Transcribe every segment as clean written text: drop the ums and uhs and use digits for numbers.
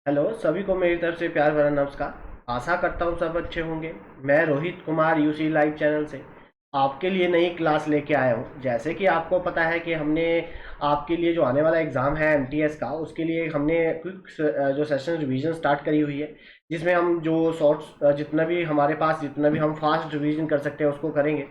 Hello सभी को मेरी तरफ से प्यार भरा नमस्कार। आशा करता हूँ सब अच्छे होंगे। मैं Rohit Kumar UC live channel से आपके लिए नई क्लास लेके आया हूँ। जैसे कि आपको पता है कि हमने आपके लिए जो आने वाला एग्ज़ाम है एमटीएस का, उसके लिए हमने क्विक जो सेशन रिवीजन स्टार्ट करी हुई है, जिसमें हम जो शॉर्ट्स जितना भी हम फास्ट रिवीजन कर सकते हैं उसको करेंगे।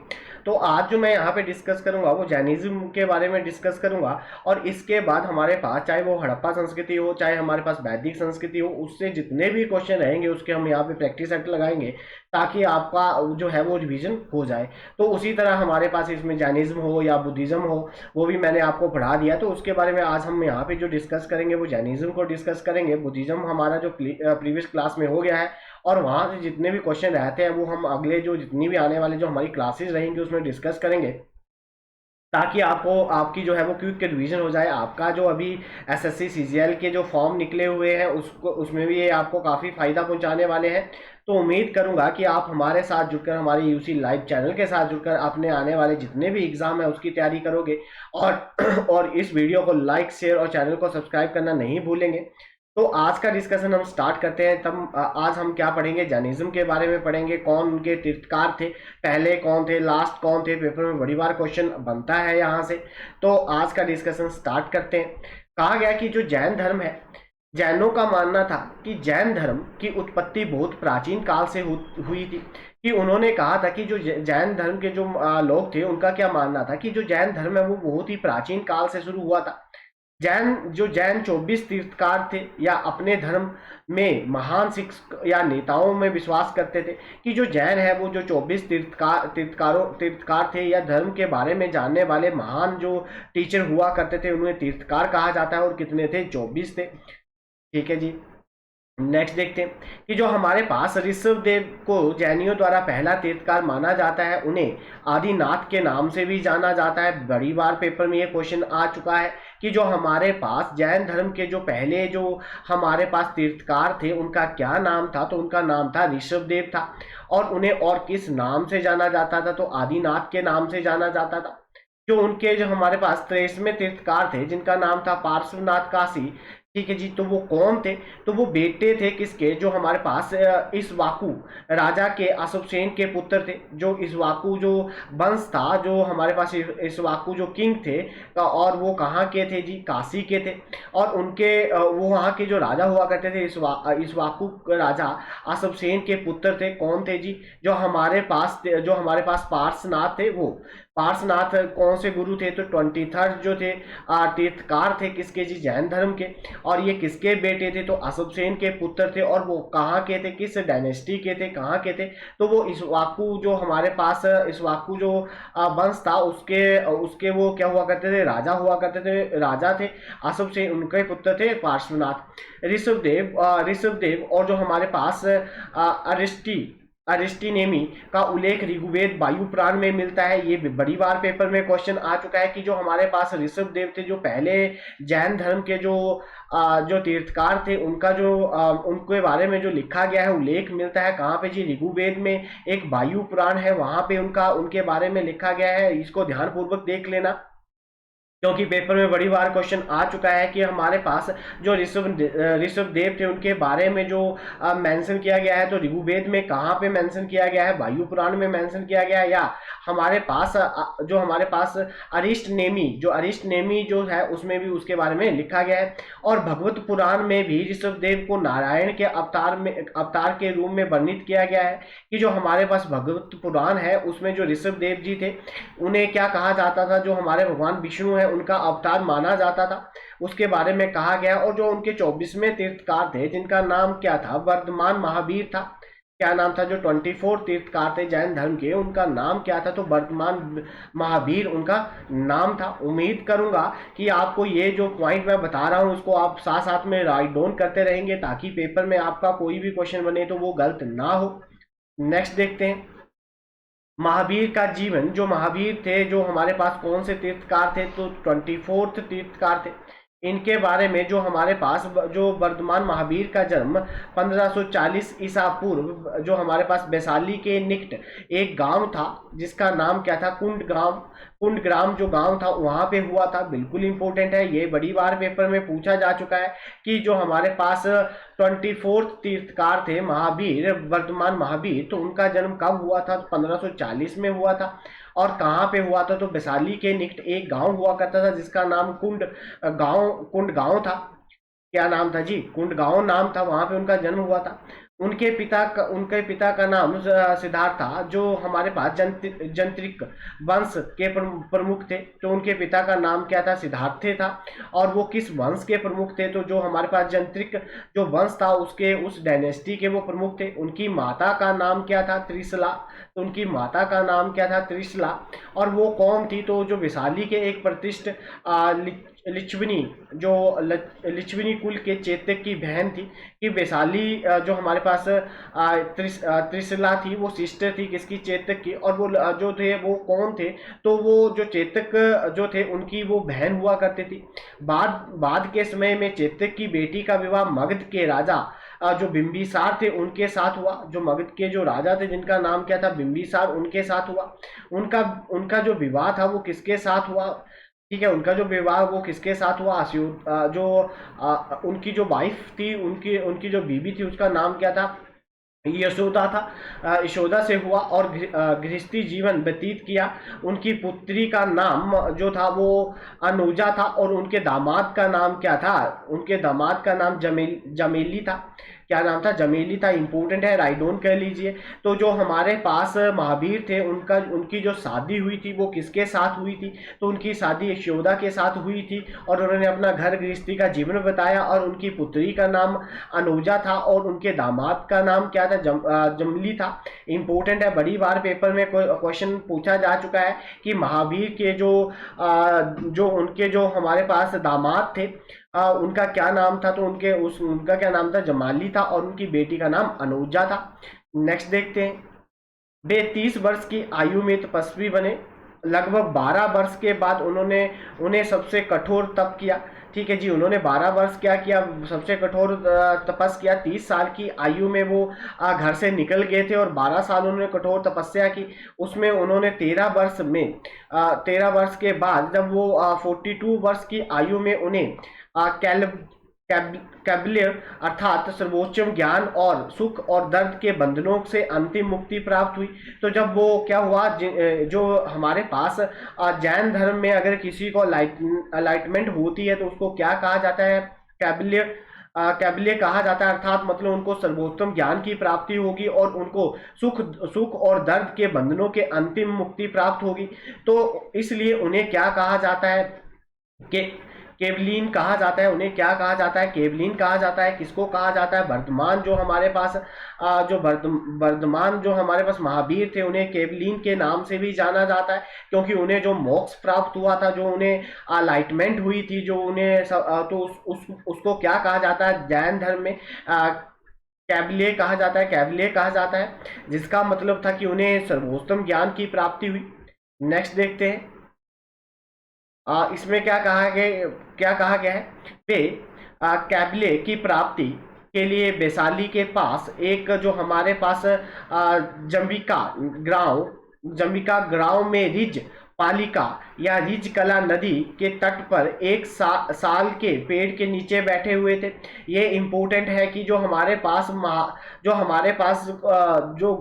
तो आज जो मैं यहाँ पे डिस्कस करूँगा वो जैनिज्म के बारे में डिस्कस करूँगा। और इसके बाद हमारे पास चाहे वो हड़प्पा संस्कृति हो, चाहे हमारे पास वैदिक संस्कृति हो, उससे जितने भी क्वेश्चन रहेंगे उसके हम यहाँ पे प्रैक्टिस सेट लगाएंगे, ताकि आपका जो है वो रिवीजन हो जाए। तो उसी तरह हमारे पास इसमें जैनिज्म हो या बुद्धिज्म हो, वो भी मैंने आपको पढ़ा दिया। तो उसके बारे में आज हम यहाँ पे जो डिस्कस करेंगे वो जैनिज्म को डिस्कस करेंगे। बुद्धिज्म हमारा जो प्रीवियस क्लास में हो गया है, और वहाँ से जितने भी क्वेश्चन रहते हैं वो हम अगले जो जितनी भी आने वाले जो हमारी क्लासेस रहेंगी उसमें डिस्कस करेंगे, ताकि आपको आपकी जो है वो क्विक रिवीजन हो जाए। आपका जो अभी एसएससी सीजीएल के जो फॉर्म निकले हुए हैं उसको उसमें भी ये आपको काफ़ी फ़ायदा पहुंचाने वाले हैं। तो उम्मीद करूंगा कि आप हमारे साथ जुड़कर, हमारे यूसी लाइव चैनल के साथ जुड़कर अपने आने वाले जितने भी एग्ज़ाम है उसकी तैयारी करोगे। और और इस वीडियो को लाइक, शेयर और चैनल को सब्सक्राइब करना नहीं भूलेंगे। तो आज का डिस्कशन हम स्टार्ट करते हैं। तब आज हम क्या पढ़ेंगे, जैनिज्म के बारे में पढ़ेंगे। कौन उनके तीर्थकार थे, पहले कौन थे, लास्ट कौन थे, पेपर में बड़ी बार क्वेश्चन बनता है यहाँ से। तो आज का डिस्कशन स्टार्ट करते हैं। कहा गया कि जो जैन धर्म है, जैनों का मानना था कि जैन धर्म की उत्पत्ति बहुत प्राचीन काल से हुई थी। कि उन्होंने कहा था कि जो जैन धर्म के जो लोग थे उनका क्या मानना था कि जो जैन धर्म है वो बहुत ही प्राचीन काल से शुरू हुआ था। जैन 24 तीर्थकार थे, या अपने धर्म में महान शिक्षक या नेताओं में विश्वास करते थे। कि जो जैन है वो जो 24 तीर्थकार थे, या धर्म के बारे में जानने वाले महान जो टीचर हुआ करते थे, उन्हें तीर्थकार कहा जाता है। और कितने थे? 24 थे। ठीक है जी। नेक्स्ट देखते हैं कि जो हमारे पास ऋषभ देव को जैनियों द्वारा पहला तीर्थकार माना जाता है, उन्हें आदिनाथ के नाम से भी जाना जाता है। बड़ी बार पेपर में ये क्वेश्चन आ चुका है कि जो हमारे पास जैन धर्म के जो पहले जो हमारे पास तीर्थकार थे उनका क्या नाम था, तो उनका नाम था ऋषभ देव था। और उन्हें और किस नाम से जाना जाता था, तो आदिनाथ के नाम से जाना जाता था। जो उनके जो हमारे पास 23वें तीर्थकार थे जिनका नाम था पार्श्वनाथ काशी। ठीक है जी। तो वो कौन थे? तो वो बेटे थे किसके? जो हमारे पास इक्ष्वाकु राजा के अशोकसेन के पुत्र थे। जो इक्ष्वाकु जो वंश था, जो हमारे पास इक्ष्वाकु जो किंग थे, और वो कहाँ के थे जी? काशी के थे। और उनके वो वहाँ के जो राजा हुआ करते थे, इक्ष्वाकु राजा अशोकसेन के पुत्र थे। कौन थे जी? जो हमारे पास पार्श्वनाथ थे। वो पार्श्वनाथ कौन से गुरु थे? तो 23rd जो थे तीर्थकार थे किसके जी? जैन धर्म के। और ये किसके बेटे थे? तो अशोकसेन के पुत्र थे। और वो कहाँ के थे? किस डायनेस्टी के थे? कहाँ के थे? तो वो इक्ष्वाकु जो हमारे पास इक्ष्वाकु जो वंश था उसके उसके वो क्या हुआ करते थे? राजा हुआ करते थे, राजा थे। अशोकसेन उनके पुत्र थे पार्श्वनाथ। ऋषभदेव और जो हमारे पास अरिष्टी अरिस्टिनेमी का उल्लेख ऋग्वेद वायु पुराण में मिलता है। ये बड़ी बार पेपर में क्वेश्चन आ चुका है कि जो हमारे पास ऋषभ देव थे, जो पहले जैन धर्म के जो तीर्थकार थे, उनका जो उनके बारे में जो लिखा गया है उल्लेख मिलता है कहाँ पे जी? ऋग्वेद में। एक वायु पुराण है, वहां पे उनके बारे में लिखा गया है। इसको ध्यानपूर्वक देख लेना, क्योंकि पेपर में बड़ी बार क्वेश्चन आ चुका है कि हमारे पास जो ऋषभ देव थे उनके बारे में जो मेंशन किया गया है, तो ऋग्वेद में कहाँ पे मेंशन किया गया है? वायु पुराण में मेंशन किया गया है। या हमारे पास जो हमारे पास अरिष्ट नेमी जो है उसमें भी उसके बारे में लिखा गया है। और भगवत पुराण में भी ऋषभ देव को नारायण के अवतार के रूप में वर्णित किया गया है। कि जो हमारे पास भगवत पुराण है उसमें जो ऋषभ देव जी थे उन्हें क्या कहा जाता था? जो हमारे भगवान विष्णु है उनका अवतार माना जाता था, उसके बारे में कहा गया। और जो उनके 24वें तीर्थकार थे जिनका नाम क्या था? वर्धमान महावीर था। क्या नाम था? जो 24 तीर्थकार थे जैन धर्म के, उनका नाम क्या था? तो वर्धमान महावीर उनका नाम था। उम्मीद करूंगा कि आपको ये जो पॉइंट मैं बता रहा हूँ उसको आप साथ साथ में राइट डाउन करते रहेंगे, ताकि पेपर में आपका कोई भी क्वेश्चन बने तो वो गलत ना हो। नेक्स्ट देखते हैं महावीर का जीवन। जो महावीर थे, जो हमारे पास कौन से तीर्थकार थे? तो 24th तीर्थकार थे। इनके बारे में जो हमारे पास जो वर्धमान महावीर का जन्म 1540 ईसा पूर्व जो हमारे पास वैशाली के निकट एक गांव था जिसका नाम क्या था, कुंडग्राम जो गांव था वहां पे हुआ था। बिल्कुल इंपॉर्टेंट है, ये बड़ी बार पेपर में पूछा जा चुका है कि जो हमारे पास 24 तीर्थकार थे महावीर, वर्धमान महावीर, तो उनका जन्म कब हुआ था, 1540 में हुआ था। और कहाँ पे हुआ था, तो वैशाली के निकट एक गांव हुआ करता था जिसका नाम कुंड गांव था। क्या नाम था जी, कुंड गांव नाम था, वहां पे उनका जन्म हुआ था। उनके पिता का नाम सिद्धार्थ था, जो हमारे पास जंत्रिक वंश के प्रमुख थे। तो उनके पिता का नाम क्या था, सिद्धार्थ था। और वो किस वंश के प्रमुख थे, तो जो हमारे पास जंत्रिक जो वंश था उसके उस डायनेस्टी के वो प्रमुख थे। उनकी माता का नाम क्या था, त्रिशला। तो उनकी माता का नाम क्या था, त्रिशला। और वो कौन थी, तो जो वैशाली के एक प्रतिष्ठित लिच्छविनी जो लिच्छविनी कुल के चेतक की बहन थी। कि वैशाली जो हमारे पास त्रिशला थी वो सिस्टर थी किसकी, चेतक की। और वो जो थे वो कौन थे, तो वो जो चेतक जो थे उनकी वो बहन हुआ करती थी। बाद बाद के समय में चेतक की बेटी का विवाह मगध के राजा जो बिंबिसार थे उनके साथ हुआ। जो मगध के जो राजा थे जिनका नाम क्या था, बिंबिसार, उनके साथ हुआ। उनका उनका जो विवाह था वो किसके साथ हुआ, ठीक है, उनका जो विवाह वो किसके साथ हुआ, जो उनकी जो वाइफ थी, उनकी उनकी जो बीवी थी उसका नाम क्या था, यशोदा था। यशोदा से हुआ और गृहस्थी जीवन व्यतीत किया। उनकी पुत्री का नाम जो था वो अनुजा था। और उनके दामाद का नाम क्या था, उनके दामाद का नाम जमेली था। क्या नाम था, जमेली था। इंपॉर्टेंट है, राइट डाउन कर लीजिए। तो जो हमारे पास महावीर थे उनकी जो शादी हुई थी वो किसके साथ हुई थी, तो उनकी शादी यशोदा के साथ हुई थी। और उन्होंने अपना घर गृहस्थी का जीवन बताया। और उनकी पुत्री का नाम अनुजा था और उनके दामाद का नाम क्या था, जमली था। इंपॉर्टेंट है, बड़ी बार पेपर में क्वेश्चन पूछा जा चुका है कि महावीर के जो उनके जो हमारे पास दामाद थे उनका क्या नाम था, तो उनका क्या नाम था, जमाली था। और उनकी बेटी का नाम अनुजा था। नेक्स्ट देखते हैं। वे 30 वर्ष की आयु में तपस्वी बने। लगभग 12 वर्ष के बाद उन्हें सबसे कठोर तप किया। ठीक है जी, उन्होंने 12 वर्ष क्या किया, सबसे कठोर तपस किया। 30 साल की आयु में वो घर से निकल गए थे और 12 साल उन्होंने कठोर तपस्या की। उसमें उन्होंने 13 वर्ष के बाद जब वो 42 वर्ष की आयु में उन्हें कैबल्य अर्थात सर्वोच्चम ज्ञान और सुख और दर्द के बंधनों से अंतिम मुक्ति प्राप्त हुई। तो जब वो क्या हुआ, जो हमारे पास जैन धर्म में अगर किसी को अलाइटमेंट होती है तो उसको क्या कहा जाता है, कैबल्य कहा जाता है। अर्थात मतलब उनको सर्वोत्तम ज्ञान की प्राप्ति होगी और उनको सुख और दर्द के बंधनों के अंतिम मुक्ति प्राप्त होगी। तो इसलिए उन्हें क्या कहा जाता है, कि केवलीन कहा जाता है। उन्हें क्या कहा जाता है, केवलीन कहा जाता है। किसको कहा जाता है, वर्धमान जो हमारे पास वर्धमान जो हमारे पास महावीर थे उन्हें केवलीन के नाम से भी जाना जाता है। क्योंकि उन्हें जो मोक्ष प्राप्त हुआ था, जो उन्हें लाइटमेंट हुई थी, जो उन्हें तो उसको क्या कहा जाता है, जैन धर्म में कैबल्य कहा जाता है। कैबल्य कहा जाता है जिसका मतलब था कि उन्हें सर्वोत्तम ज्ञान की प्राप्ति हुई। नेक्स्ट देखते हैं। इसमें क्या कहा गया है, वे कैबले की प्राप्ति के लिए वैशाली के पास एक जो हमारे पास जंबिका ग्राम में रिज पालिका या रिज कला नदी के तट पर एक साल के पेड़ के नीचे बैठे हुए थे। ये इम्पोर्टेंट है कि जो हमारे पास जो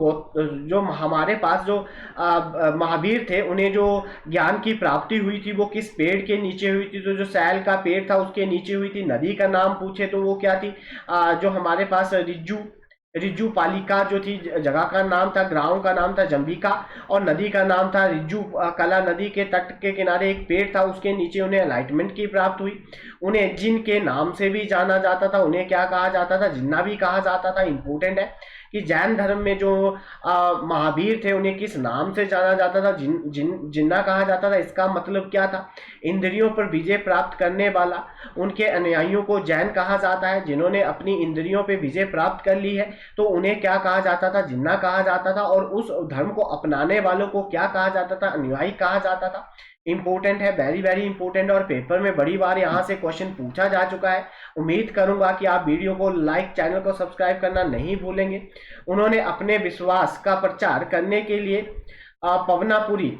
महावीर थे उन्हें जो ज्ञान की प्राप्ति हुई थी वो किस पेड़ के नीचे हुई थी, तो जो सैल का पेड़ था उसके नीचे हुई थी। नदी का नाम पूछे तो वो क्या थी, जो हमारे पास रिज्जू पालिका जो थी, जगह का नाम था, ग्राम का नाम था जंबिका और नदी का नाम था रिज्जू कला। नदी के तट के किनारे एक पेड़ था, उसके नीचे उन्हें एनलाइटमेंट की प्राप्त हुई। उन्हें जिन के नाम से भी जाना जाता था, उन्हें क्या कहा जाता था, जिन्ना भी कहा जाता था। इंपॉर्टेंट है कि जैन धर्म में जो महावीर थे उन्हें किस नाम से जाना जाता था, जिन्ना कहा जाता था। इसका मतलब क्या था, इंद्रियों पर विजय प्राप्त करने वाला। उनके अनुयायियों को जैन कहा जाता है। जिन्होंने अपनी इंद्रियों पर विजय प्राप्त कर ली है तो उन्हें क्या कहा जाता था, जिन्ना कहा जाता था। और उस धर्म को अपनाने वालों को क्या कहा जाता था, अनुयायी कहा जाता था। इंपॉर्टेंट है, वेरी वेरी इंपॉर्टेंट, और पेपर में बड़ी बार यहाँ से क्वेश्चन पूछा जा चुका है। उम्मीद करूंगा कि आप वीडियो को लाइक, चैनल को सब्सक्राइब करना नहीं भूलेंगे। उन्होंने अपने विश्वास का प्रचार करने के लिए पवनापुरी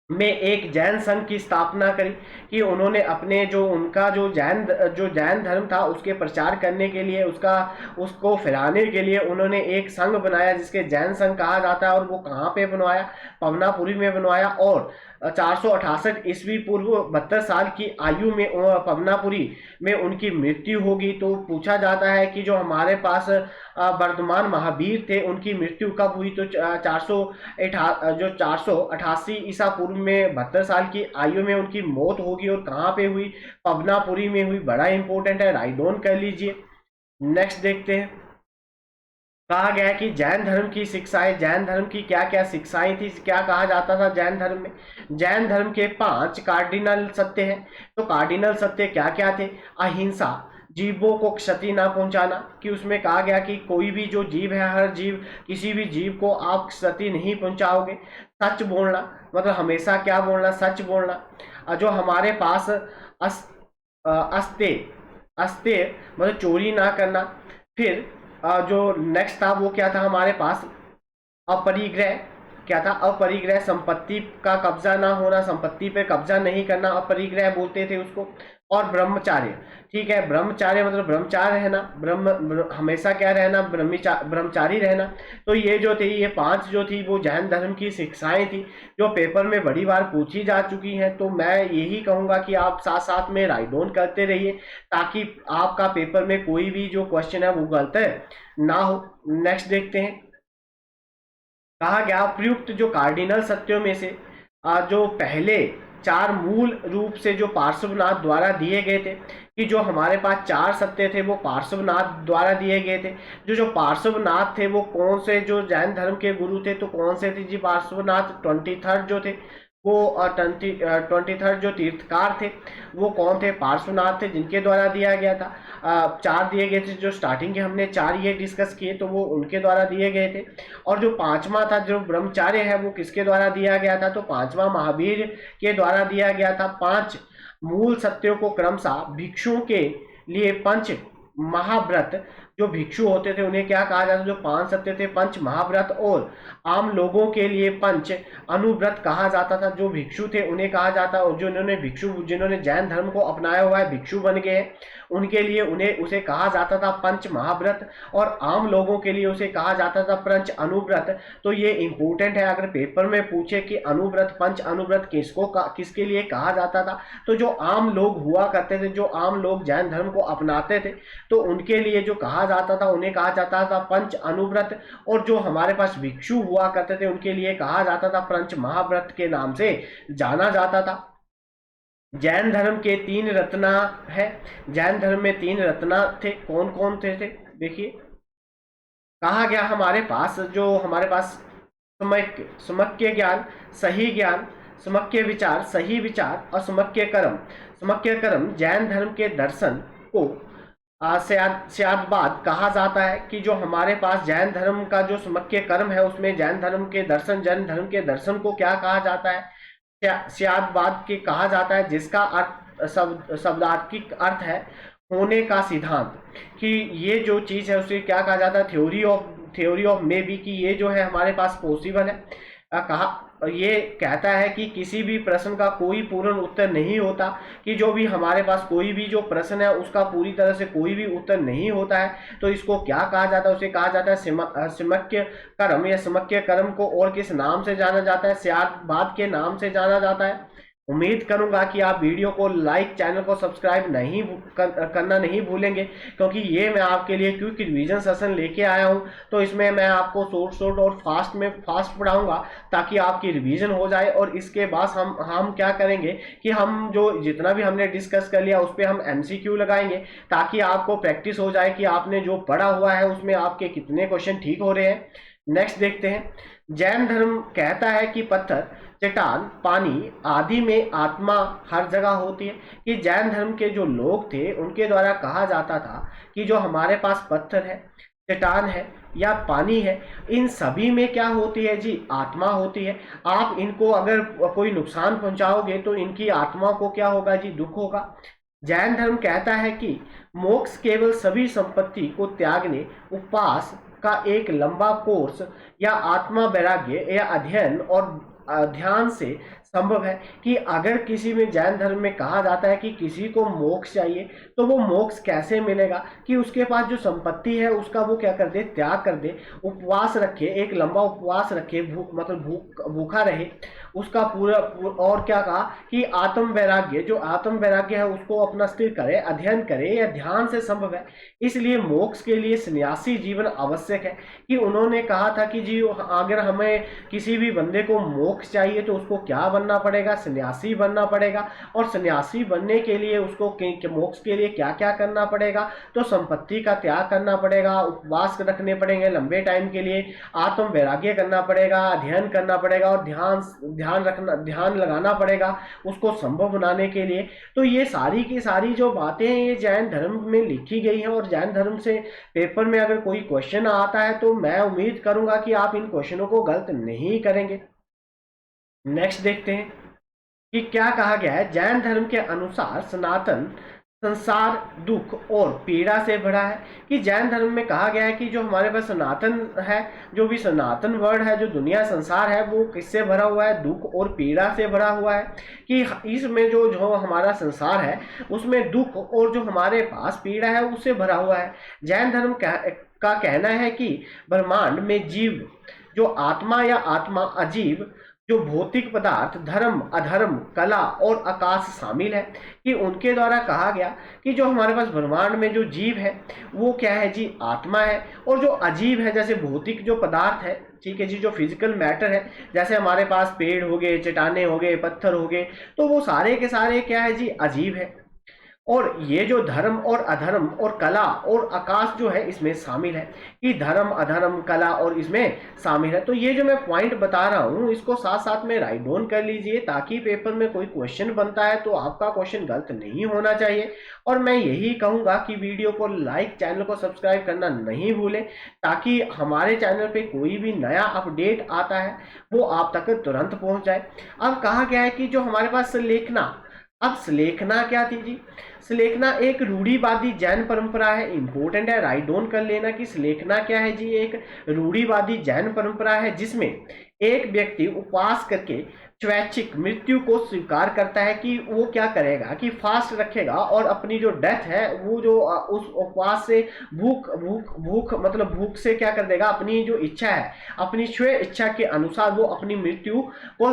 में एक जैन संघ की स्थापना करी, कि उन्होंने अपने जो उनका जो जैन धर्म था उसके प्रचार करने के लिए, उसको फैलाने के लिए उन्होंने एक संघ बनाया जिसके जैन संघ कहा जाता है। और वो कहाँ पे बनवाया? पवनापुरी में बनवाया। और 468 ईस्वी पूर्व 72 साल की आयु में पवनापुरी में उनकी मृत्यु होगी। तो पूछा जाता है कि जो हमारे पास वर्धमान महावीर थे उनकी मृत्यु कब हुई? तो 488 ईसा पूर्व में 72 साल की आयु में उनकी मौत होगी। और कहाँ पे हुई? पवनापुरी में हुई। बड़ा इंपॉर्टेंट है, राइट डाउन कर लीजिए। नेक्स्ट देखते हैं। कहा गया है कि जैन धर्म की शिक्षाएं, जैन धर्म की क्या क्या शिक्षाएं थी, क्या कहा जाता था जैन धर्म में? जैन धर्म के 5 कार्डिनल सत्य हैं। तो कार्डिनल सत्य क्या क्या थे? अहिंसा, जीवों को क्षति ना पहुंचाना, कि उसमें कहा गया कि कोई भी जो जीव है, हर जीव, किसी भी जीव को आप क्षति नहीं पहुंचाओगे। सच बोलना, मतलब हमेशा क्या बोलना? सच बोलना। जो हमारे पास अस्ते अस्ते मतलब चोरी ना करना। फिर जो नेक्स्ट था वो क्या था हमारे पास? अपरिग्रह। क्या था? अपरिग्रह, संपत्ति का कब्जा ना होना, संपत्ति पे कब्जा नहीं करना, अपरिग्रह बोलते थे उसको। और ब्रह्मचार्य, ठीक है, ब्रह्मचार्य मतलब ब्रह्मचार्य रहना, हमेशा क्या रहना? ब्रह्मचारी रहना। तो ये जो थे, ये 5 जो थी वो जैन धर्म की शिक्षाएं थी जो पेपर में बड़ी बार पूछी जा चुकी हैं। तो मैं यही कहूंगा कि आप साथ साथ में राइट डाउन करते रहिए ताकि आपका पेपर में कोई भी जो क्वेश्चन है वो गलत ना हो। नेक्स्ट देखते हैं। कहा गया प्रयुक्त जो कार्डिनल सत्यों में से जो पहले 4 मूल रूप से जो पार्श्वनाथ द्वारा दिए गए थे, कि जो हमारे पास 4 सत्य थे वो पार्श्वनाथ द्वारा दिए गए थे। जो पार्श्वनाथ थे वो कौन से जो जैन धर्म के गुरु थे? तो कौन से थे जी पार्श्वनाथ? 23rd जो थे वो 23rd जो तीर्थकार थे वो कौन थे? पार्श्वनाथ थे, जिनके द्वारा दिया गया था। 4 दिए गए थे, जो स्टार्टिंग के हमने 4 ये डिस्कस किए तो वो उनके द्वारा दिए गए थे। और जो 5वां था जो ब्रह्मचार्य है वो किसके द्वारा दिया गया था? तो 5वां महावीर के द्वारा दिया गया था। 5 मूल सत्यों को क्रमशः भिक्षुओं के लिए पंच महाव्रत, जो भिक्षु होते थे उन्हें क्या कहा जाता? जो 5 सत्य थे पंच महाव्रत, और आम लोगों के लिए पंच अनुव्रत कहा जाता था। जो भिक्षु थे उन्हें कहा जाता, और जो जिन्होंने जैन धर्म को अपनाया हुआ है, भिक्षु बन गए, उनके लिए उसे कहा जाता था पंच महाव्रत, और आम लोगों के लिए उसे कहा जाता था पंच अनुव्रत। तो ये इंपॉर्टेंट है, अगर पेपर में पूछे कि अनुव्रत, पंच अनुव्रत किसके लिए कहा जाता था, तो जो आम लोग हुआ करते थे, जो आम लोग जैन धर्म को अपनाते थे, तो उनके लिए जो कहा जाता था उन्हें कहा जाता था पंच अनुव्रत। और जो हमारे पास भिक्षु हुआ करते थे उनके लिए कहा जाता था पंच महाव्रत के नाम से जाना जाता था। जैन धर्म के 3 रत्ना है। जैन धर्म में 3 रत्ना थे, कौन कौन थे? देखिए, कहा गया हमारे पास समक्य ज्ञान, सही ज्ञान, समक्य विचार, सही विचार, और समक्य कर्म। समक्य कर्म जैन धर्म के दर्शन को स्यादबाद कहा जाता है, कि जो हमारे पास जैन धर्म का जो समक्य कर्म है उसमें जैन धर्म के दर्शन को क्या कहा जाता है? स्यादबाद के कहा जाता है, जिसका अर्थ शब्दार्थिक अर्थ है होने का सिद्धांत, कि ये जो चीज है उसे क्या कहा जाता है? थ्योरी ऑफ मे बी, कि ये जो है हमारे पास पॉसिबल है। ये कहता है कि किसी भी प्रश्न का कोई पूर्ण उत्तर नहीं होता, कि जो भी हमारे पास कोई भी जो प्रश्न है उसका पूरी तरह से कोई भी उत्तर नहीं होता है। तो इसको क्या कहा जाता है? उसे कहा जाता है समक्य कर्म, या समक्य कर्म को और किस नाम से जाना जाता है? स्यादबाद के नाम से जाना जाता है। उम्मीद करूंगा कि आप वीडियो को लाइक, चैनल को सब्सक्राइब करना नहीं भूलेंगे, क्योंकि ये मैं आपके लिए क्विक रिवीजन सेशन लेके आया हूं। तो इसमें मैं आपको शॉर्ट और फास्ट पढ़ाऊंगा ताकि आपकी रिवीजन हो जाए। और इसके बाद हम क्या करेंगे कि हम जो जितना भी हमने डिस्कस कर लिया उस पर हम MCQ लगाएंगे, ताकि आपको प्रैक्टिस हो जाए कि आपने जो पढ़ा हुआ है उसमें आपके कितने क्वेश्चन ठीक हो रहे हैं। नेक्स्ट देखते हैं। जैन धर्म कहता है कि पत्थर, चट्टान, पानी आदि में आत्मा हर जगह होती है, कि जैन धर्म के जो लोग थे उनके द्वारा कहा जाता था कि जो हमारे पास पत्थर है, चट्टान है या पानी है, इन सभी में क्या होती है जी, आत्मा होती है। आप इनको अगर कोई नुकसान पहुंचाओगे तो इनकी आत्मा को क्या होगा जी, दुख होगा। जैन धर्म कहता है कि मोक्ष केवल सभी संपत्ति को त्यागने, उपवास का एक लंबा कोर्स या आत्मा वैराग्य या अध्ययन और ध्यान से संभव है। कि अगर किसी में, जैन धर्म में कहा जाता है कि किसी को मोक्ष चाहिए तो वो मोक्ष कैसे मिलेगा, कि उसके पास जो संपत्ति है उसका वो क्या कर दे, त्याग कर दे, उपवास रखे, एक लंबा उपवास रखे, भूखा रहे, उसका पूरा और क्या कहा कि आत्म वैराग्य, जो आत्म वैराग्य है उसको अपना स्थिर करे, अध्ययन करे या ध्यान से संभव है। इसलिए मोक्ष के लिए सन्यासी जीवन आवश्यक है। कि उन्होंने कहा था कि जी अगर हमें किसी भी बंदे को मोक्ष चाहिए तो उसको क्या बनना पड़ेगा, सन्यासी बनना पड़ेगा। और सन्यासी बनने के लिए उसको मोक्ष के लिए क्या क्या करना पड़ेगा, तो संपत्ति का त्याग करना पड़ेगा, उपवास रखने पड़ेंगे लंबे टाइम के लिए, आत्म वैराग्य करना पड़ेगा, अध्ययन करना पड़ेगा और ध्यान लगाना पड़ेगा उसको संभव बनाने के लिए। तो ये सारी की सारी जो बातें हैं ये जैन धर्म में लिखी गई हैं। और जैन धर्म से पेपर में अगर कोई क्वेश्चन आता है तो मैं उम्मीद करूंगा कि आप इन क्वेश्चनों को गलत नहीं करेंगे। नेक्स्ट देखते हैं कि क्या कहा गया है। जैन धर्म के अनुसार सनातन संसार दुख और पीड़ा से भरा है। कि जैन धर्म में कहा गया है कि जो हमारे पास सनातन है, जो भी सनातन वर्ड है, जो दुनिया संसार है, वो किससे भरा हुआ है, दुख और पीड़ा से भरा हुआ है। कि इसमें जो हमारा संसार है उसमें दुख और जो हमारे पास पीड़ा है उससे भरा हुआ है। जैन धर्म का कहना है कि ब्रह्मांड में जीव, जो आत्मा या आत्मा, अजीब, जो भौतिक पदार्थ, धर्म, अधर्म, कला और आकाश शामिल है। कि उनके द्वारा कहा गया कि जो हमारे पास ब्रह्मांड में जो जीव है वो क्या है जी, आत्मा है। और जो अजीब है, जैसे भौतिक जो पदार्थ है, ठीक है जी, जो फिजिकल मैटर है, जैसे हमारे पास पेड़ हो गए, चट्टाने हो गए, पत्थर हो गए, तो वो सारे के सारे क्या है जी, अजीब है। और ये जो धर्म और अधर्म और कला और आकाश जो है इसमें शामिल है। कि धर्म, अधर्म, कला और इसमें शामिल है। तो ये जो मैं पॉइंट बता रहा हूँ इसको साथ साथ में राइट डाउन कर लीजिए, ताकि पेपर में कोई क्वेश्चन बनता है तो आपका क्वेश्चन गलत नहीं होना चाहिए। और मैं यही कहूँगा कि वीडियो को लाइक, चैनल को सब्सक्राइब करना नहीं भूलें, ताकि हमारे चैनल पे कोई भी नया अपडेट आता है वो आप तक तुरंत पहुँच जाए। अब कहा गया है कि जो हमारे पास लेखना, अब सुलेखना क्या थी जी, सुलेखना एक रूढ़िवादी जैन परंपरा है। इंपॉर्टेंट है, राइट डाउन कर लेना कि सुलेखना क्या है जी, एक रूढ़िवादी जैन परंपरा है जिसमें एक व्यक्ति उपवास करके स्वैच्छिक मृत्यु को स्वीकार करता है। कि वो क्या करेगा कि फास्ट रखेगा और अपनी जो डेथ है वो जो उस उपवास से भूख भूख भूख मतलब भूख से क्या कर देगा, अपनी जो इच्छा है, अपनी स्वे इच्छा के अनुसार वो अपनी मृत्यु को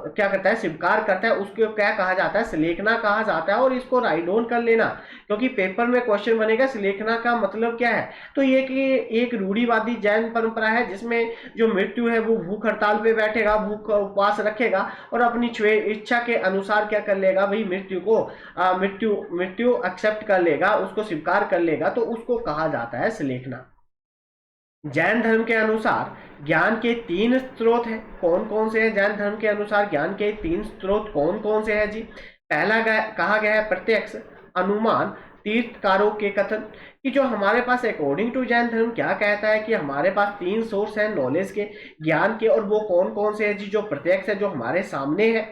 क्या करता है, स्वीकार करता है। उसको क्या कहा जाता है, सुलेखना कहा जाता है। और इसको राइट डाउन कर लेना, क्योंकि पेपर में क्वेश्चन बनेगा सुलेखना का मतलब क्या है। तो ये कि एक रूढ़िवादी जैन परंपरा है जिसमें जो मृत्यु है वो भूख हड़ताल पे बैठेगा, भूख उपवास रखेगा और अपनी इच्छा के अनुसार क्या कर लेगा भाई, मृत्यु को मृत्यु एक्सेप्ट कर लेगा, उसको स्वीकार कर लेगा। तो उसको कहा जाता है सुलेखना। जैन धर्म के अनुसार ज्ञान के 3 स्रोत हैं। कौन कौन से हैं जैन धर्म के अनुसार ज्ञान के 3 स्रोत कौन कौन से हैं जी। पहला कहा गया है प्रत्यक्ष, अनुमान, तीर्थकारों के कथन। कि जो हमारे पास अकॉर्डिंग टू जैन धर्म क्या कहता है कि हमारे पास 3 सोर्स हैं नॉलेज के, ज्ञान के, और वो कौन कौन से हैं जी। जो प्रत्यक्ष है, जो हमारे सामने है,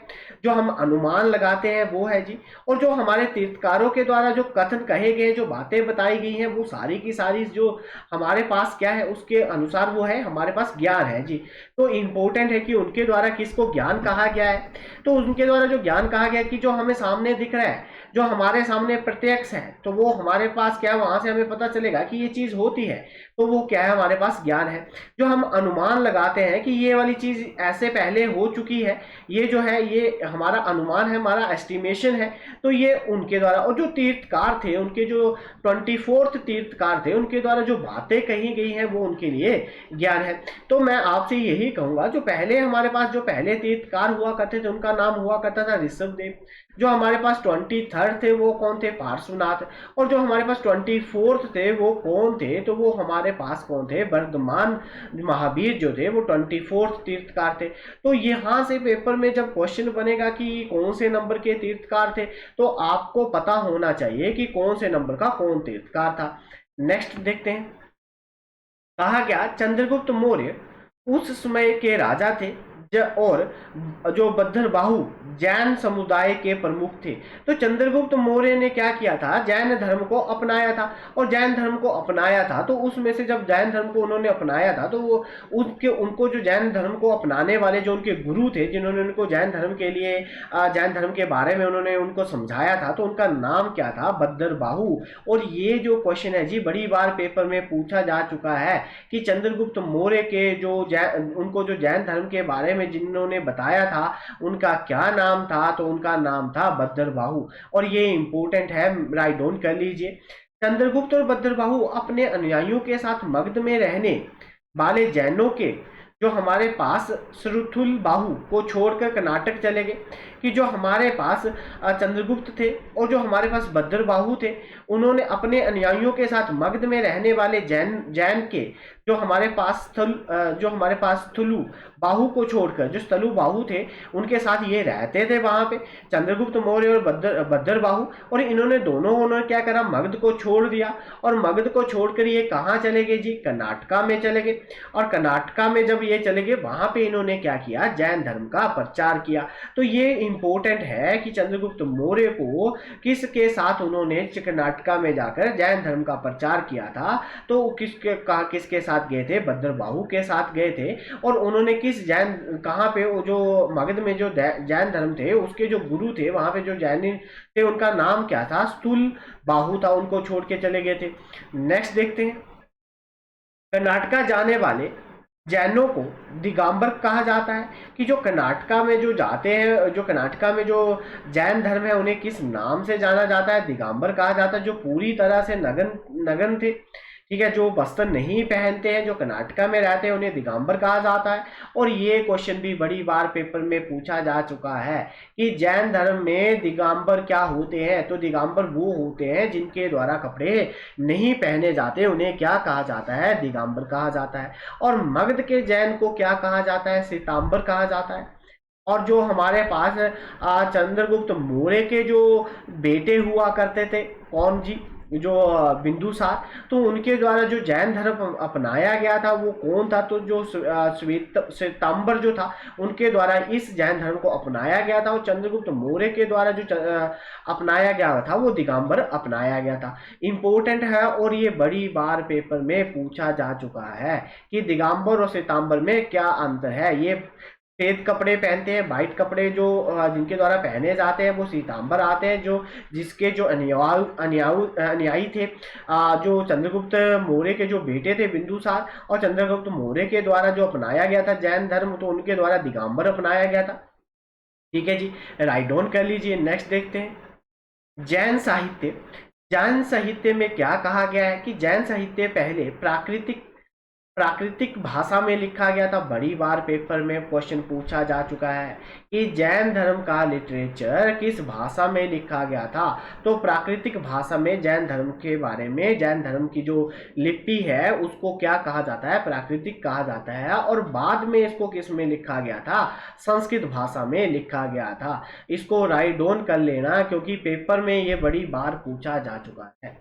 जो हम अनुमान लगाते हैं वो है जी, और जो हमारे तीर्थकारों के द्वारा जो कथन कहे गए, जो बातें बताई गई हैं, वो सारी की सारी जो हमारे पास क्या है उसके अनुसार वो है, हमारे पास ज्ञान है जी। तो इंपॉर्टेंट है कि उनके द्वारा किसको ज्ञान कहा गया है। तो उनके द्वारा जो ज्ञान कहा गया है कि जो हमें सामने दिख रहा है, जो हमारे सामने प्रत्यक्ष है, तो वो हमारे पास क्या है, वहां से हमें पता चलेगा कि ये चीज होती है, तो वो क्या है, हमारे पास ज्ञान है। जो हम अनुमान लगाते हैं कि ये वाली चीज ऐसे पहले हो चुकी है, ये जो है ये हमारा अनुमान है, हमारा एस्टिमेशन है, तो ये उनके द्वारा। और जो तीर्थकार थे, उनके जो 24th तीर्थकार थे, उनके द्वारा जो बातें कही गई हैं वो उनके लिए ज्ञान है। तो मैं आपसे यही कहूंगा, जो पहले हमारे पास जो पहले तीर्थकार हुआ करते थे उनका नाम हुआ करता था ऋषभदेव। जो हमारे पास 23rd थे वो कौन थे, पार्श्वनाथ। और जो हमारे पास 24th थे वो कौन थे, तो वो हमारे पास कौन थे, वर्धमान महावीर जो थे वो 24th तीर्थकार थे। तो यहाँ से पेपर में जब क्वेश्चन बनेगा कि कौन से नंबर के तीर्थकार थे, तो आपको पता होना चाहिए कि कौन से नंबर का कौन तीर्थकार था। नेक्स्ट देखते हैं। कहा गया चंद्रगुप्त मौर्य उस समय के राजा थे और जो बद्रबाहु जैन समुदाय के प्रमुख थे। तो चंद्रगुप्त मौर्य ने क्या किया था, जैन धर्म को अपनाया था। और जैन धर्म को अपनाया था तो उसमें से जब जैन धर्म को उन्होंने अपनाया था तो वो उनको जो जैन धर्म को अपनाने वाले जो उनके गुरु थे, जिन्होंने उनको जैन धर्म के लिए जैन धर्म के बारे में उन्होंने उनको समझाया था, तो उनका नाम क्या था, बद्रबाहु। और ये जो क्वेश्चन है जी बड़ी बार पेपर में पूछा जा चुका है कि चंद्रगुप्त मौर्य के जो उनको जो जैन धर्म के बारे में जिन्होंने बताया था उनका क्या नाम था, तो उनका नाम था बद्रबाहु। और ये इंपॉर्टेंट है, राइट डाउन कर लीजिए। चंद्रगुप्त और बद्रबाहु अपने अनुयायियों के साथ मगध में रहने वाले जैनों के जो हमारे पास श्रुथुल बाहु को छोड़कर कर्नाटक चले गए। कि जो हमारे पास चंद्रगुप्त थे और जो हमारे पास बद्रबाहु थे, उन्होंने अपने अनुयायियों के साथ मगध में रहने वाले जैन के जो हमारे पास थुलु बाहु को छोड़कर, जो स्थलु बाहु थे, उनके साथ ये रहते थे वहां पे, चंद्रगुप्त मौर्य और बद्रबाहु। और इन्होंने दोनों क्या करा, मगध को छोड़ दिया। और मगध को छोड़कर ये कहाँ चले गए जी, कर्नाटका में चले गए। और कर्नाटका में जब ये चले गए वहां पे इन्होंने क्या किया, जैन धर्म का प्रचार किया। तो ये इंपॉर्टेंट है कि चंद्रगुप्त मौर्य को किसके साथ उन्होंने कर्नाटका में जाकर जैन धर्म का प्रचार किया था, तो किसके साथ गए थे, बद्रबाहु के साथ गए थे। और उन्होंने किस जैन, कहाँ पे, वो जो मगध में जो जैन धर्म थे उसके जो गुरु थे वहां पे जो जैन थे उनका नाम क्या था, स्थूल बाहु था, उनको छोड़ के चले गए थे। नेक्स्ट देखते हैं, कर्नाटका जाने वाले जैनों को दिगंबर कहा जाता है। कि जो कर्नाटका में जो जाते हैं, जो कर्नाटका में जो जैन धर्म है उन्हें किस नाम से जाना जाता है, दिगंबर कहा जाता है। जो पूरी तरह से नगन थे, ठीक है, जो वस्त्र नहीं पहनते हैं, जो कर्नाटका में रहते हैं, उन्हें दिगंबर कहा जाता है। और ये क्वेश्चन भी बड़ी बार पेपर में पूछा जा चुका है कि जैन धर्म में दिगंबर क्या होते हैं। तो दिगंबर वो होते हैं जिनके द्वारा कपड़े नहीं पहने जाते, उन्हें क्या कहा जाता है, दिगंबर कहा जाता है। और मगध के जैन को क्या कहा जाता है, श्वेतांबर कहा जाता है। और जो हमारे पास चंद्रगुप्त मौर्य के जो बेटे हुआ करते थे, कौन जी, जो बिंदुसार, तो उनके द्वारा जो जैन धर्म अपनाया गया था वो कौन था, तो जो श्वेतांबर जो था उनके द्वारा इस जैन धर्म को अपनाया गया था। और चंद्रगुप्त मौर्य के द्वारा जो अपनाया गया था वो दिगंबर अपनाया गया था। इंपॉर्टेंट है और ये बड़ी बार पेपर में पूछा जा चुका है कि दिगंबर और श्वेतांबर में क्या अंतर है। ये सफेद कपड़े पहनते हैं, वाइट कपड़े जो जिनके द्वारा पहने जाते हैं वो श्वेतांबर आते हैं। जो जिसके जो अनुयायी थे, जो चंद्रगुप्त मौर्य के जो बेटे थे बिंदुसार, और चंद्रगुप्त मौर्य के द्वारा जो अपनाया गया था जैन धर्म, तो उनके द्वारा दिगंबर अपनाया गया था। ठीक है जी, राइट डाउन कर लीजिए। नेक्स्ट देखते हैं, जैन साहित्य। जैन साहित्य में क्या कहा गया है कि जैन साहित्य पहले प्राकृतिक भाषा में लिखा गया था। बड़ी बार पेपर में क्वेश्चन पूछा जा चुका है कि जैन धर्म का लिटरेचर किस भाषा में लिखा गया था। तो प्राकृतिक भाषा में जैन धर्म के बारे में, जैन धर्म की जो लिपि है उसको क्या कहा जाता है, प्राकृतिक कहा जाता है। और बाद में इसको किस में लिखा गया था, संस्कृत भाषा में लिखा गया था। इसको राइट डाउन कर लेना क्योंकि पेपर में ये बड़ी बार पूछा जा चुका है।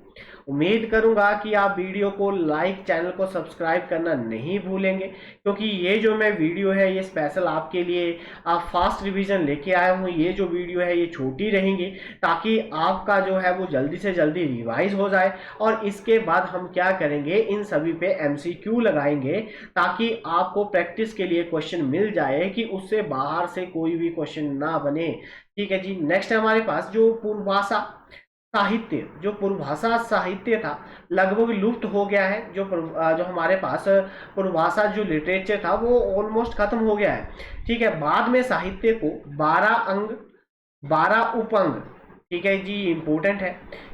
उम्मीद करूंगा कि आप वीडियो को लाइक, चैनल को सब्सक्राइब करना नहीं भूलेंगे, क्योंकि ये जो मैं वीडियो है ये स्पेशल आपके लिए आप फास्ट रिवीजन लेके आया हूँ। ये जो वीडियो है ये छोटी रहेंगी ताकि आपका जो है वो जल्दी से जल्दी रिवाइज हो जाए। और इसके बाद हम क्या करेंगे, इन सभी पे एमसीक्यू लगाएंगे ताकि आपको प्रैक्टिस के लिए क्वेश्चन मिल जाए कि उससे बाहर से कोई भी क्वेश्चन ना बने। ठीक है जी, नेक्स्ट हमारे पास जो पूर्वभाषा साहित्य, जो पूर्वभाषा साहित्य था लगभग लुप्त हो गया है। जो हमारे पास पूर्वभाषा जो लिटरेचर था वो ऑलमोस्ट खत्म हो गया है। ठीक है, बाद में साहित्य को 12 अंग, 12 उपअंग, ठीक है जी, इंपॉर्टेंट है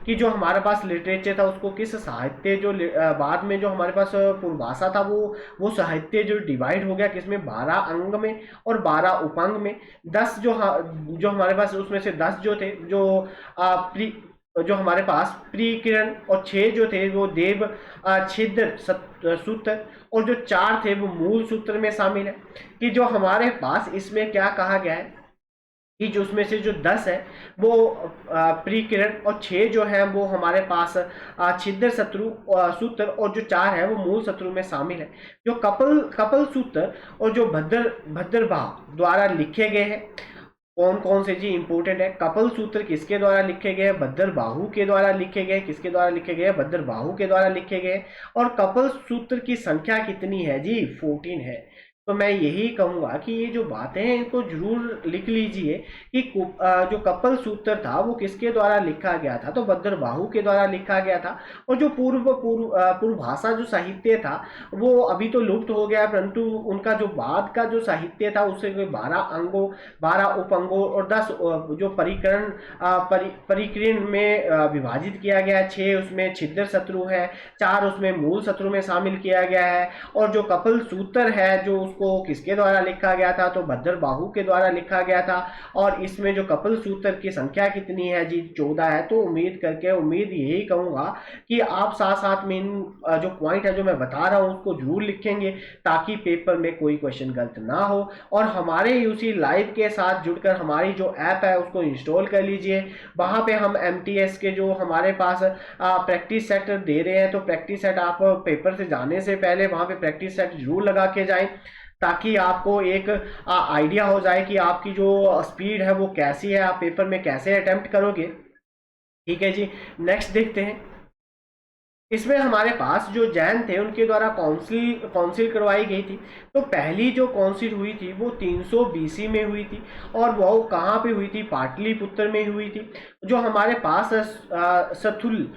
कि जो हमारे पास लिटरेचर था उसको किस साहित्य, जो बाद में जो हमारे पास पूर्वभाषा था वो साहित्य जो डिवाइड हो गया किसमें, 12 अंग में और 12 उपअंग में। 10 जो हमारे पास उसमें से 10 जो थे जो हमारे पास प्रीकिरण, और 6 जो थे वो देव छिद्र सूत्र, और जो 4 थे वो मूल सूत्र में शामिल है। कि जो हमारे पास इसमें क्या कहा गया है कि जो उसमें से जो 10 है वो प्रीकिरण और 6 जो है वो हमारे पास छिद्र शत्रु सूत्र और जो 4 है वो मूल शत्रु में शामिल है। जो कपल कपल सूत्र और जो भद्रभाव द्वारा लिखे गए हैं, कौन कौन से जी इंपोर्टेंट है। कपल सूत्र किसके द्वारा लिखे गए? भद्रबाहु के द्वारा लिखे गए। किसके द्वारा लिखे गए? भद्रबाहु के द्वारा लिखे गए। और कपल सूत्र की संख्या कितनी है जी? 14 है। तो मैं यही कहूंगा कि ये जो बातें हैं इनको जरूर लिख लीजिए कि जो कपल सूत्र था वो किसके द्वारा लिखा गया था? तो भद्रबाहु के द्वारा लिखा गया था। और जो पूर्व भाषा जो साहित्य था वो अभी तो लुप्त हो गया, परंतु उनका जो बाद का जो साहित्य था उससे 12 उप अंगों और 10 जो परिकीर्ण में विभाजित किया गया है। 6 उसमें छिद्र शत्रु है, 4 उसमें मूल शत्रु में शामिल किया गया है। और जो कपल सूत्र है जो उसको किसके द्वारा लिखा गया था? तो भद्रबाहु के द्वारा लिखा गया था। और इसमें जो कपल सूत्र की संख्या कितनी है जी? 14 है। तो उम्मीद यही कहूंगा कि आप साथ साथ में इन जो पॉइंट है जो मैं बता रहा हूं उसको जरूर लिखेंगे ताकि पेपर में कोई क्वेश्चन गलत ना हो। और हमारे यूसी लाइव के साथ जुड़कर हमारी जो ऐप है उसको इंस्टॉल कर लीजिए। वहां पे हम एमटीएस के जो हमारे पास प्रैक्टिस सेट दे रहे हैं, तो प्रैक्टिस सेट आप पेपर से जाने से पहले वहां पे प्रैक्टिस सेट जरूर लगा के जाएं ताकि आपको एक आइडिया हो जाए कि आपकी जो स्पीड है वो कैसी है, आप पेपर में कैसे अटेम्प्ट करोगे। ठीक है जी, नेक्स्ट देखते हैं। इसमें हमारे पास जो जैन थे उनके द्वारा काउंसिल करवाई गई थी। तो पहली जो काउंसिल हुई थी वो 300 बीसी में हुई थी। और वो कहाँ पे हुई थी? पाटलिपुत्र में हुई थी। जो हमारे पास स्थूल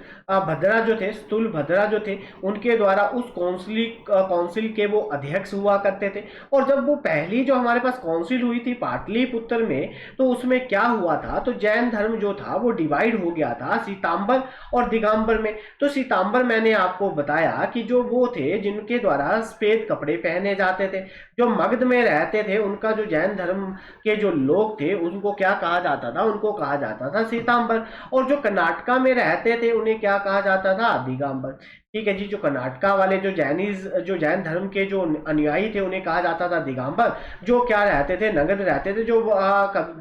भद्रा जो थे उनके द्वारा उस काउंसिल के वो अध्यक्ष हुआ करते थे। और जब वो पहली जो हमारे पास काउंसिल हुई थी पाटलिपुत्र में, तो उसमें क्या हुआ था? तो जैन धर्म जो था वो डिवाइड हो गया था सीतांबर और दिगंबर में। तो सीतांबर मैंने आपको बताया कि जो वो थे जिनके द्वारा सफेद कपड़े पहने जाते थे, जो मगध में रहते थे, उनका जो जैन धर्म के जो लोग थे उनको क्या कहा जाता था? उनको कहा जाता था सीतांबर। और जो कर्नाटका में रहते थे उन्हें क्या कहा जाता था? दिगंबर। ठीक है जी, जो कर्नाटका वाले जो जैन धर्म के जो अनुयायी थे उन्हें कहा जाता था दिगंबर। जो क्या रहते थे? नगद रहते थे, जो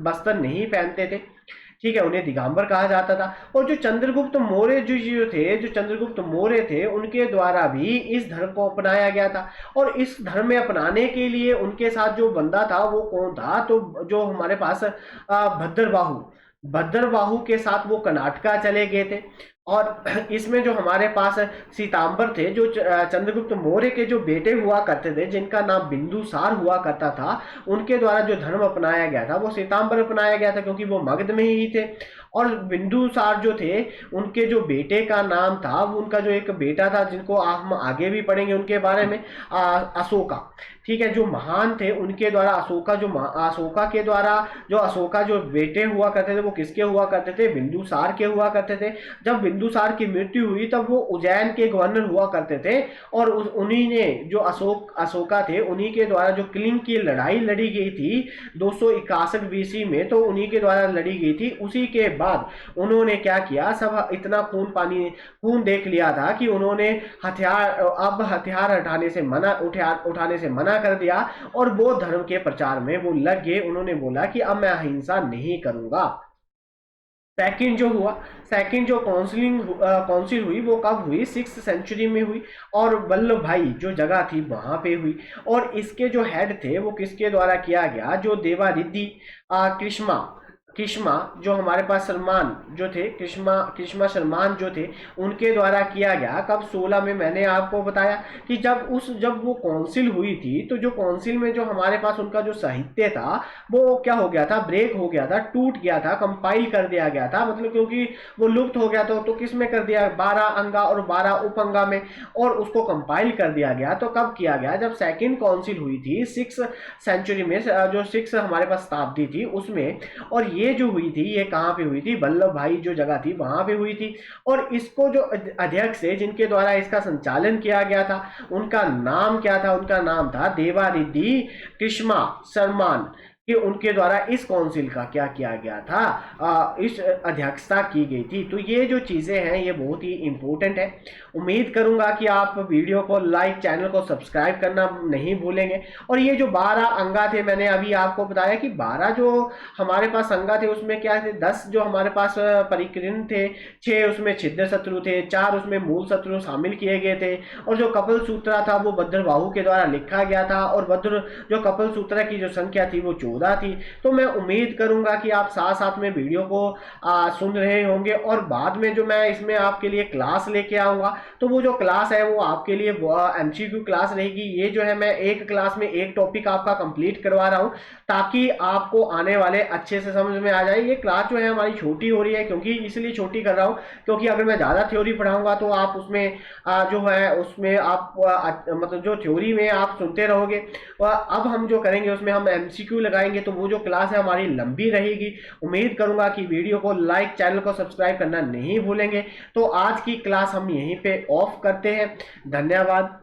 वस्त्र नहीं पहनते थे, ठीक है, उन्हें दिगंबर कहा जाता था। और जो चंद्रगुप्त मौर्य थे उनके द्वारा भी इस धर्म को अपनाया गया था। और इस धर्म में अपनाने के लिए उनके साथ जो बंदा था वो कौन था? तो जो हमारे पास भद्रबाहु के साथ वो कर्नाटका चले गए थे। और इसमें जो हमारे पास सीतांबर थे, जो चंद्रगुप्त मौर्य के जो बेटे हुआ करते थे जिनका नाम बिंदुसार हुआ करता था, उनके द्वारा जो धर्म अपनाया गया था वो सीतांबर अपनाया गया था क्योंकि वो मगध में ही थे। और बिंदुसार जो थे उनके जो बेटे का नाम था, वो उनका जो एक बेटा था जिनको हम आगे भी पढ़ेंगे उनके बारे में, अशोका। ठीक है, जो महान थे उनके द्वारा अशोका जो बेटे हुआ करते थे वो किसके हुआ करते थे? बिंदुसार के हुआ करते थे। जब बिंदुसार की मृत्यु हुई तब वो उज्जैन के गवर्नर हुआ करते थे। और उन्हीं ने जो अशोका थे उन्हीं के द्वारा जो किलिंग की लड़ाई लड़ी गई थी 261 बीसी में, तो उन्हीं के द्वारा लड़ी गई थी। उसी के बाद उन्होंने क्या किया? सब इतना खून देख लिया था कि उन्होंने हथियार उठाने से मना कर दिया और बौद्ध धर्म के प्रचार में वो लग गए। उन्होंने बोला कि अब मैं अहिंसा नहीं करूंगा। सेकंड जो काउंसिल हुई वो कब हुई? 6th सेंचुरी में हुई। और वल्लभ भाई जो जगह थी वहां पे हुई। और इसके जो हेड थे वो किसके द्वारा किया गया? जो देवारिद्धि कृष्मा जो हमारे पास सलमान जो थे, कृष्मा शर्मान जो थे, उनके द्वारा किया गया। कब? 16 में। मैंने आपको बताया कि जब वो काउंसिल हुई थी तो जो काउंसिल में जो हमारे पास उनका जो साहित्य था वो क्या हो गया था? ब्रेक हो गया था, टूट गया था, कंपाइल कर दिया गया था। मतलब क्योंकि वो लुप्त हो गया था तो किस में कर दिया? 12 अंगा और 12 उपअंगा में, और उसको कंपाइल कर दिया गया। तो कब किया गया? जब सेकेंड काउंसिल हुई थी 6th सेंचुरी में, जो 6 हमारे पास शताब्दी थी उसमें। और ये जो हुई थी ये कहाँ पे हुई थी? वल्लभ भाई जो जगह थी वहां पे हुई थी। और इसको जो अध्यक्ष थे जिनके द्वारा इसका संचालन किया गया था उनका नाम क्या था? उनका नाम था देवारिद्धि कृष्मा शर्मान। कि उनके द्वारा इस काउंसिल का क्या किया गया था, इस अध्यक्षता की गई थी। तो ये जो चीज़ें हैं ये बहुत ही इम्पोर्टेंट है। उम्मीद करूंगा कि आप वीडियो को लाइक, चैनल को सब्सक्राइब करना नहीं भूलेंगे। और ये जो 12 अंगा थे, मैंने अभी आपको बताया कि 12 जो हमारे पास अंगा थे उसमें क्या थे, 10 जो हमारे पास परिकीर्ण थे, 6 उसमें छिद्र शत्रु थे, 4 उसमें मूल शत्रु शामिल किए गए थे, और जो कपिल सूत्रा था वो भद्रबाहु के द्वारा लिखा गया था, और भद्र जो कपिल सूत्रा की जो संख्या थी वो 14 थी। तो मैं उम्मीद करूंगा कि आप साथ साथ में वीडियो को सुन रहे होंगे, और बाद में जो मैं इसमें आपके लिए क्लास लेके आऊंगा तो वो जो क्लास है वो आपके लिए एमसीक्यू क्लास रहेगी। ये जो है मैं एक क्लास में एक टॉपिक आपका कंप्लीट करवा रहा हूँ ताकि आपको आने वाले अच्छे से समझ में आ जाए। ये क्लास जो है हमारी छोटी हो रही है, क्योंकि इसलिए छोटी कर रहा हूँ क्योंकि अगर मैं ज़्यादा थ्योरी पढ़ाऊंगा तो आप उसमें जो है उसमें आप मतलब जो थ्योरी में आप सुनते रहोगे, अब हम जो करेंगे उसमें हम एमसीक्यू लगाएंगे, तो वो जो क्लास है हमारी लंबी रहेगी। उम्मीद करूंगा कि वीडियो को लाइक, चैनल को सब्सक्राइब करना नहीं भूलेंगे। तो आज की क्लास हम यहीं पे ऑफ करते हैं। धन्यवाद।